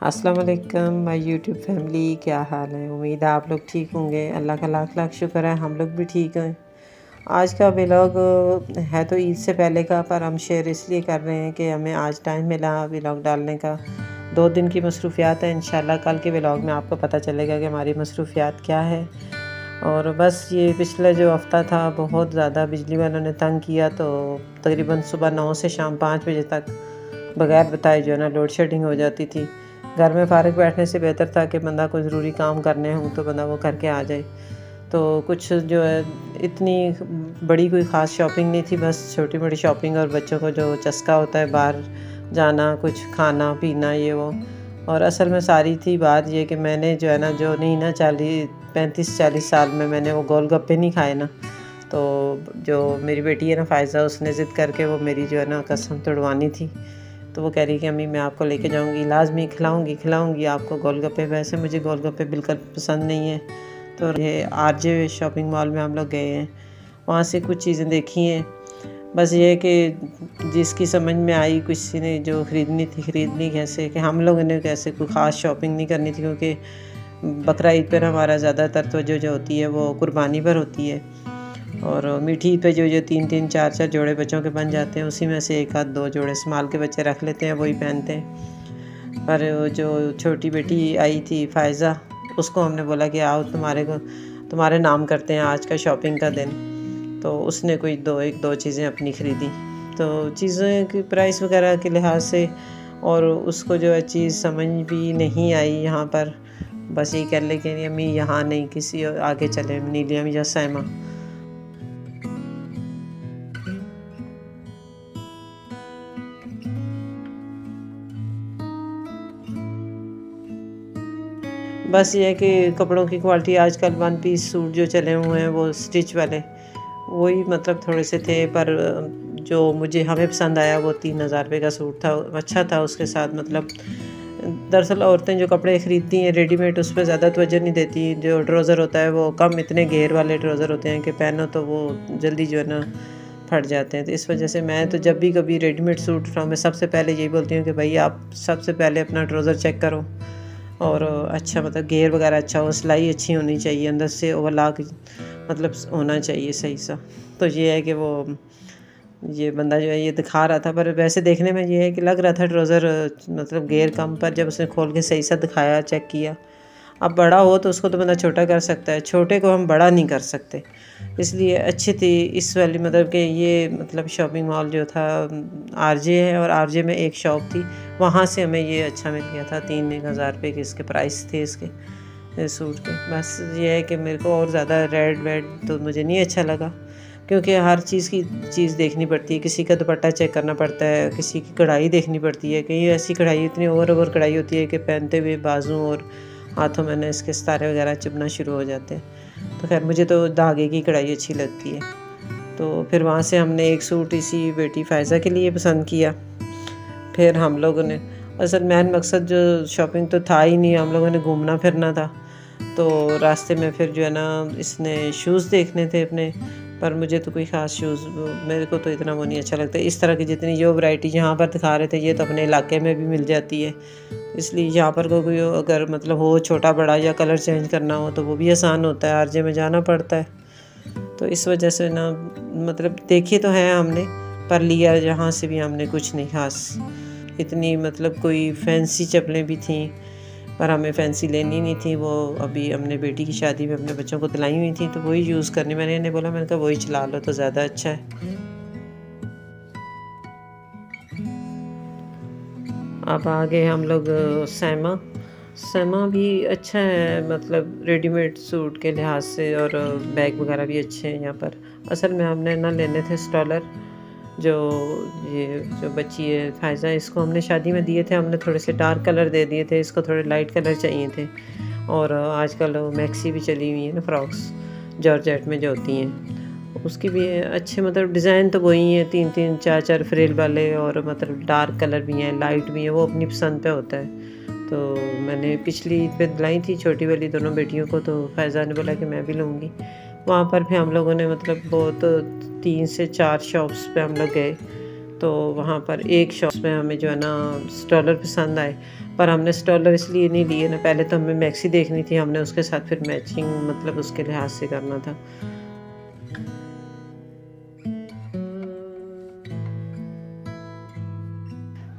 अस्सलाम वालेकुम my YouTube family, क्या हाल है। उम्मीद है आप लोग ठीक होंगे। अल्लाह का लाख लाख शुक्र है हम लोग भी ठीक हैं। आज का व्लॉग है तो ईद से पहले का, पर हम शेयर इसलिए कर रहे हैं कि हमें आज टाइम मिला व्लॉग डालने का। 2 दिन की मसरूफियात है। इंशाल्लाह कल के व्लॉग में आपको पता चलेगा कि हमारी मसरूफियात क्या है। और बस ये पिछला जो हफ़्ता था बहुत ज़्यादा बिजली वालों ने तंग किया, तो तकरीबन सुबह 9 से शाम 5 बजे तक बग़ैर बताए जो है ना लोड शेडिंग हो जाती थी। घर में फ़ारिग बैठने से बेहतर था कि बंदा कोई ज़रूरी काम करने हों तो बंदा वो करके आ जाए। तो कुछ जो है इतनी बड़ी कोई ख़ास शॉपिंग नहीं थी, बस छोटी-मोटी शॉपिंग और बच्चों को जो चस्का होता है बाहर जाना, कुछ खाना पीना ये वो। और असल में सारी थी बात ये कि मैंने जो है ना जो नहीं ना 35-40 साल में मैंने वो गोलगप्पे नहीं खाए ना। तो जो मेरी बेटी है ना फ़ायज़ा, उसने ज़िद करके वो मेरी जो है ना कसम तुड़वानी थी। तो वो कह रही कि अम्मी मैं आपको लेके जाऊंगी, लाज़मी खिलाऊंगी आपको गोलगप्पे। वैसे मुझे गोलगप्पे बिल्कुल पसंद नहीं है। तो ये आरजे शॉपिंग मॉल में हम लोग गए हैं, वहाँ से कुछ चीज़ें देखी हैं। बस ये है कि जिसकी समझ में आई, किसी ने जो ख़रीदनी थी ख़रीद ली। कैसे कि हम लोगों ने कैसे कोई ख़ास शॉपिंग नहीं करनी थी, क्योंकि बकरा ईद पर हमारा ज़्यादातर तो जो होती है वो कुर्बानी पर होती है। और मीठी ईद पे जो 3-3 4-4 जोड़े बच्चों के बन जाते हैं, उसी में से 1 आध 2 जोड़े संभाल के बच्चे रख लेते हैं, वही पहनते हैं। पर वो जो छोटी बेटी आई थी फ़ायज़ा, उसको हमने बोला कि आओ तुम्हारे नाम करते हैं आज का शॉपिंग का दिन। तो उसने कोई 1-2 चीज़ें अपनी ख़रीदी। तो चीज़ों की प्राइस वगैरह के लिहाज से, और उसको जो है चीज़ समझ भी नहीं आई यहाँ पर। बस ये कह ले कि अम्मी यहाँ नहीं, किसी और आगे चले, नीलियम या सैमा। बस ये है कि कपड़ों की क्वालिटी आजकल 1 पीस सूट जो चले हुए हैं वो स्टिच वाले, वही मतलब थोड़े से थे। पर जो हमें पसंद आया वो 3000 रुपये का सूट था, अच्छा था। उसके साथ मतलब दरअसल औरतें जो कपड़े ख़रीदती हैं रेडीमेड, उस पर ज़्यादा तवज्जो नहीं देती। जो ट्राउज़र होता है वो कम, इतने घेर वाले ट्राउज़र होते हैं कि पहनो तो वो जल्दी जो है ना फट जाते हैं। तो इस वजह से मैं तो जब भी कभी रेडीमेड सूट उठाऊँ, मैं सबसे पहले यही बोलती हूँ कि भाई आप सबसे पहले अपना ट्राउज़र चेक करो, और अच्छा मतलब घेर वगैरह अच्छा हो, सिलाई अच्छी होनी चाहिए, अंदर से ओवरलॉक मतलब होना चाहिए सही सा। तो ये है कि वो ये बंदा जो है ये दिखा रहा था, पर वैसे देखने में ये है कि लग रहा था ट्राउज़र मतलब घेर कम, पर जब उसने खोल के सही सा दिखाया, चेक किया। अब बड़ा हो तो उसको तो बंदा छोटा कर सकता है, छोटे को हम बड़ा नहीं कर सकते। इसलिए अच्छी थी इस वाली, मतलब कि ये मतलब शॉपिंग मॉल जो था आरजे है, और आरजे में एक शॉप थी, वहाँ से हमें ये अच्छा मिल गया था। 3-1000 रुपये के इसके प्राइस थे इसके सूट के। बस ये है कि मेरे को और ज़्यादा रेड वेड तो मुझे नहीं अच्छा लगा, क्योंकि हर चीज़ की चीज़ देखनी पड़ती है। किसी का दुपट्टा चेक करना पड़ता है, किसी की कढ़ाई देखनी पड़ती है। कहीं ऐसी कढ़ाई, इतनी ओवर कढ़ाई होती है कि पहनते हुए बाजू और हाथों में ना इसके सितारे वगैरह चुभना शुरू हो जाते हैं। तो खैर मुझे तो धागे की कढ़ाई अच्छी लगती है। तो फिर वहाँ से हमने एक सूट इसी बेटी फ़ायज़ा के लिए पसंद किया। फिर हम लोगों ने, असल मेन मकसद जो शॉपिंग तो था ही नहीं, हम लोगों ने घूमना फिरना था। तो रास्ते में फिर जो है ना इसने शूज़ देखने थे अपने, पर मुझे तो कोई ख़ास शूज़, मेरे को तो इतना वो नहीं अच्छा लगता। इस तरह की जितनी जो वैरायटी यहाँ पर दिखा रहे थे, ये तो अपने इलाके में भी मिल जाती है। इसलिए यहाँ पर कोई अगर मतलब हो छोटा बड़ा या कलर चेंज करना हो तो वो भी आसान होता है, आरजे में जाना पड़ता है। तो इस वजह से ना मतलब देखी तो है हमने, पर लिया जहाँ से भी हमने कुछ नहीं ख़ास। इतनी मतलब कोई फैंसी चप्पलें भी थीं, पर हमें फैंसी लेनी नहीं थी। वो अभी हमने बेटी की शादी में अपने बच्चों को दिलाई हुई थी, तो वही यूज़ करनी। मैंने इन्हें बोला, मैंने कहा वही चला लो तो ज़्यादा अच्छा है। अब आगे हम लोग सैमा। सैमा भी अच्छा है, मतलब रेडीमेड सूट के लिहाज से, और बैग वगैरह भी अच्छे हैं यहाँ पर। असल में हमने ना लेने थे स्टॉलर, जो ये जो बच्ची है फ़ायज़ा, इसको हमने शादी में दिए थे। हमने थोड़े से डार्क कलर दे दिए थे, इसको थोड़े लाइट कलर चाहिए थे। और आजकल मैक्सी भी चली हुई है ना, फ्रॉक्स जॉर्जेट में जो होती हैं, उसकी भी अच्छे मतलब डिज़ाइन तो वही हैं, 3-3 4-4 फ्रिल वाले, और मतलब डार्क कलर भी हैं, लाइट भी हैं, वो अपनी पसंद पे होता है। तो मैंने पिछली ईद पे दिलाई थी छोटी वाली दोनों बेटियों को, तो फ़ायज़ा ने बोला कि मैं भी लूँगी। वहाँ पर भी हम लोगों ने मतलब बहुत 3 से 4 शॉप्स पे हम लोग गए, तो वहाँ पर एक शॉप में हमें जो है ना स्टॉलर पसंद आए, पर हमने स्टॉलर इसलिए नहीं लिए ना, पहले तो हमें मैक्सी देखनी थी, हमने उसके साथ फिर मैचिंग मतलब उसके लिहाज से करना था।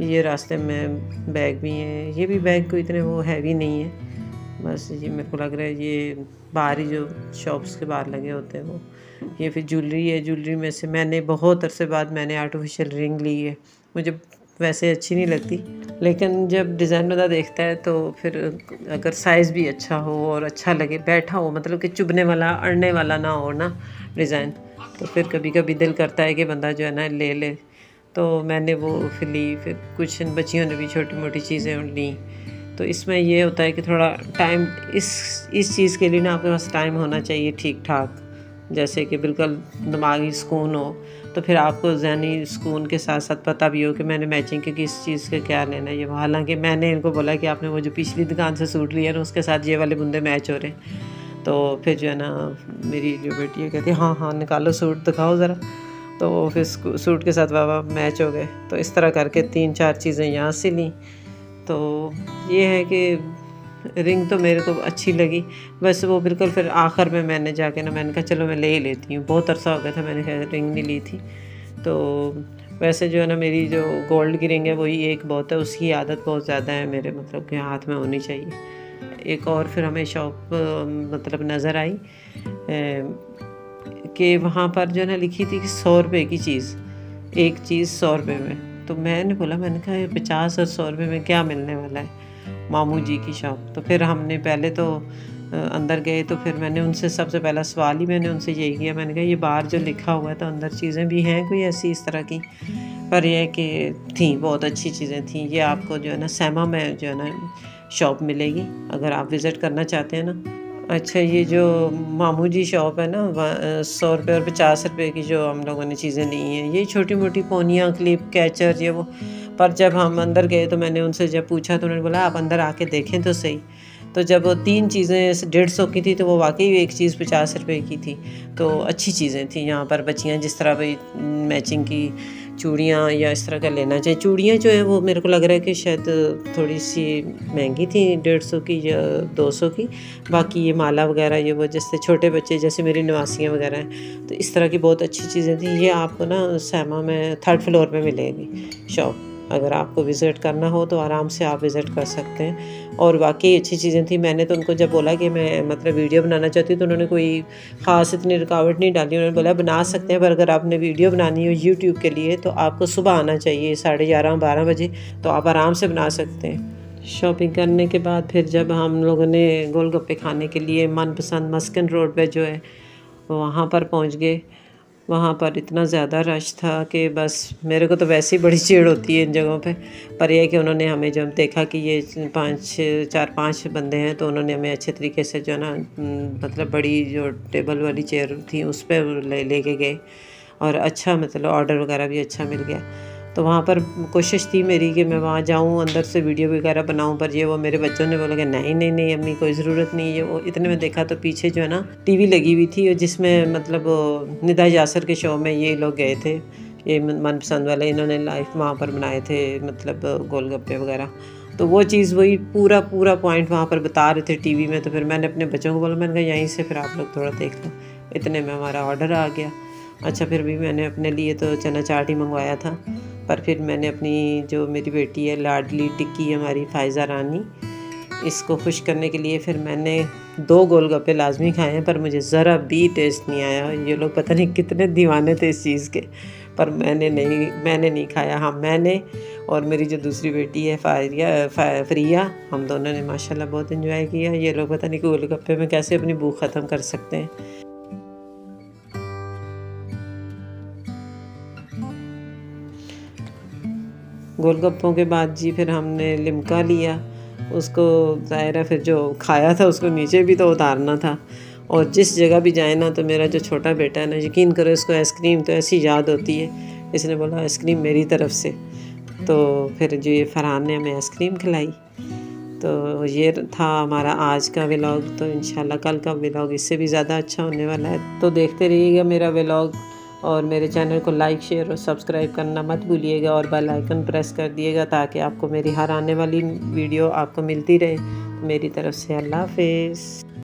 ये रास्ते में बैग भी हैं, ये भी बैग कोई इतने वो हैवी नहीं है, बस ये मेरे को लग रहा है ये बाहर ही जो शॉप्स के बाहर लगे होते हैं वो। ये फिर ज्वेलरी है, ज्वेलरी में से मैंने बहुत अरसे बाद मैंने आर्टिफिशियल रिंग ली है, मुझे वैसे अच्छी नहीं लगती, लेकिन जब डिज़ाइन वाला देखता है तो फिर अगर साइज़ भी अच्छा हो और अच्छा लगे, बैठा हो, मतलब कि चुभने वाला अड़ने वाला ना हो ना डिज़ाइन, तो फिर कभी कभी दिल करता है कि बंदा जो है ना ले ले। तो मैंने वो फिर ली, फिर कुछ इन बच्चियों ने भी छोटी मोटी चीज़ें ली। तो इसमें ये होता है कि थोड़ा टाइम इस चीज़ के लिए ना आपके पास टाइम होना चाहिए ठीक ठाक, जैसे कि बिल्कुल दिमागी सुकून हो, तो फिर आपको ज़हनी सुकून के साथ साथ पता भी हो कि मैंने मैचिंग के किस चीज़ का क्या लेना है। ये हालांकि मैंने इनको बोला कि आपने वो जो पिछली दुकान से सूट लिया ना उसके साथ ये वाले बुंदे मैच हो रहे हैं। तो फिर जो है ना मेरी जो बेटी है कहती हाँ हाँ निकालो सूट दिखाओ ज़रा, तो फिर सूट के साथ वाह मैच हो गए। तो इस तरह करके 3-4 चीज़ें यहाँ से लीं। तो ये है कि रिंग तो मेरे को अच्छी लगी, बस वो बिल्कुल फिर आखिर में मैंने जाके ना मैंने कहा चलो मैं ले ही लेती हूँ, बहुत अरसा हो गया था मैंने खैर रिंग नहीं ली थी। तो वैसे जो है ना मेरी जो गोल्ड की रिंग है वही एक बहुत है, उसकी आदत बहुत ज़्यादा है मेरे, मतलब कि हाथ में होनी चाहिए। एक और फिर हमें शॉप मतलब नज़र आई कि वहाँ पर जो है ना लिखी थी कि 100 रुपये की चीज़, एक चीज़ 100 रुपये में। तो मैंने बोला, मैंने कहा 50 और 100 रुपये में क्या मिलने वाला है, मामू जी की शॉप। तो फिर हमने पहले तो अंदर गए, तो फिर मैंने उनसे सबसे पहला सवाल ही मैंने उनसे यही किया, मैंने कहा ये बाहर जो लिखा हुआ है तो अंदर चीज़ें भी हैं कोई ऐसी इस तरह की, पर यह कि थी बहुत अच्छी चीज़ें थी। ये आपको जो है ना सैमा में जो है ना शॉप मिलेगी अगर आप विज़िट करना चाहते हैं ना। अच्छा, ये जो मामू जी शॉप है ना 100 रुपये और 50 रुपये की जो हम लोगों ने चीज़ें ली हैं, ये छोटी मोटी पोनियाँ, क्लिप, कैचर, ये वो। पर जब हम अंदर गए तो मैंने उनसे जब पूछा तो उन्होंने बोला आप अंदर आके देखें तो सही। तो जब वो 3 चीज़ें 150 की थी तो वो वाकई एक चीज़ 50 रुपये की थी। तो अच्छी चीज़ें थी यहाँ पर, बच्चियाँ जिस तरह भाई मैचिंग की चूड़ियाँ या इस तरह का लेना चाहिए। चूड़ियाँ जो है वो मेरे को लग रहा है कि शायद थोड़ी सी महंगी थी, 150 की या 200 की। बाकी ये माला वगैरह ये वो जैसे छोटे बच्चे जैसे मेरी नवासियाँ वगैरह हैं, तो इस तरह की बहुत अच्छी चीज़ें थी। ये आपको ना सैमा में 3rd फ्लोर पे मिलेगी शॉप, अगर आपको विज़िट करना हो तो आराम से आप विज़िट कर सकते हैं। और वाकई अच्छी चीज़ें थी। मैंने तो उनको जब बोला कि मैं मतलब वीडियो बनाना चाहती हूँ तो उन्होंने कोई ख़ास इतनी रुकावट नहीं डाली। उन्होंने बोला बना सकते हैं, पर अगर आपने वीडियो बनानी हो यूट्यूब के लिए तो आपको सुबह आना चाहिए 11:30-12 बजे, तो आप आराम से बना सकते हैं। शॉपिंग करने के बाद फिर जब हम लोगों ने गोलगप्पे खाने के लिए मनपसंद मस्कन रोड पे जो है वहाँ पर पहुँच गए। वहाँ पर इतना ज़्यादा रश था कि बस मेरे को तो वैसे ही बड़ी चिढ़ होती है इन जगहों पे। पर यह है कि उन्होंने हमें जब देखा कि ये 4-5 बंदे हैं तो उन्होंने हमें अच्छे तरीके से जो है ना मतलब बड़ी जो टेबल वाली चेयर थी उस पर लेके गए, और अच्छा मतलब ऑर्डर वगैरह भी अच्छा मिल गया। तो वहाँ पर कोशिश थी मेरी कि मैं वहाँ जाऊँ अंदर से वीडियो वगैरह बनाऊँ, पर ये वो मेरे बच्चों ने बोला कि नहीं नहीं नहीं अम्मी कोई ज़रूरत नहीं है। वो इतने में देखा तो पीछे जो है ना टीवी लगी हुई थी जिसमें मतलब निदा यासर के शो में ये लोग गए थे, ये मनपसंद वाले, इन्होंने लाइव वहाँ पर बनाए थे मतलब गोलगप्पे वगैरह। तो वो चीज़ वही पूरा पॉइंट वहाँ पर बता रहे थे टीवी में। तो फिर मैंने अपने बच्चों को बोला, मैंने कहा यहीं से फिर आप लोग थोड़ा देख लो। इतने में हमारा ऑर्डर आ गया। अच्छा, फिर भी मैंने अपने लिए तो चना चाट ही मंगवाया था, पर फिर मैंने अपनी जो मेरी बेटी है लाडली टिक्की हमारी फ़ायज़ा रानी, इसको खुश करने के लिए फिर मैंने 2 गोलगप्पे लाजमी खाए हैं, पर मुझे ज़रा भी टेस्ट नहीं आया। ये लोग पता नहीं कितने दीवाने थे इस चीज़ के, पर मैंने नहीं खाया। हाँ, मैंने और मेरी जो दूसरी बेटी है फ़रिया, हम दोनों ने माशाल्लाह बहुत एंजॉय किया। ये लोग पता नहीं गोलगप्पे में कैसे अपनी भूख ख़त्म कर सकते हैं। गोलगप्पों के बाद जी फिर हमने लिम्का लिया। उसको ज़ाहिर है फिर जो खाया था उसको नीचे भी तो उतारना था, और जिस जगह भी जाए ना तो मेरा जो छोटा बेटा है ना, यकीन करो इसको आइसक्रीम तो ऐसी याद होती है, इसने बोला आइसक्रीम मेरी तरफ से। तो फिर जो ये फरहान ने हमें आइसक्रीम खिलाई। तो ये था हमारा आज का व्लॉग। तो इंशाल्लाह कल का व्लॉग इससे भी ज़्यादा अच्छा होने वाला है, तो देखते रहिएगा मेरा व्लॉग। और मेरे चैनल को लाइक शेयर और सब्सक्राइब करना मत भूलिएगा और बेल आइकन प्रेस कर दिएगा ताकि आपको मेरी हर आने वाली वीडियो आपको मिलती रहे। मेरी तरफ से अल्लाह हाफिज़।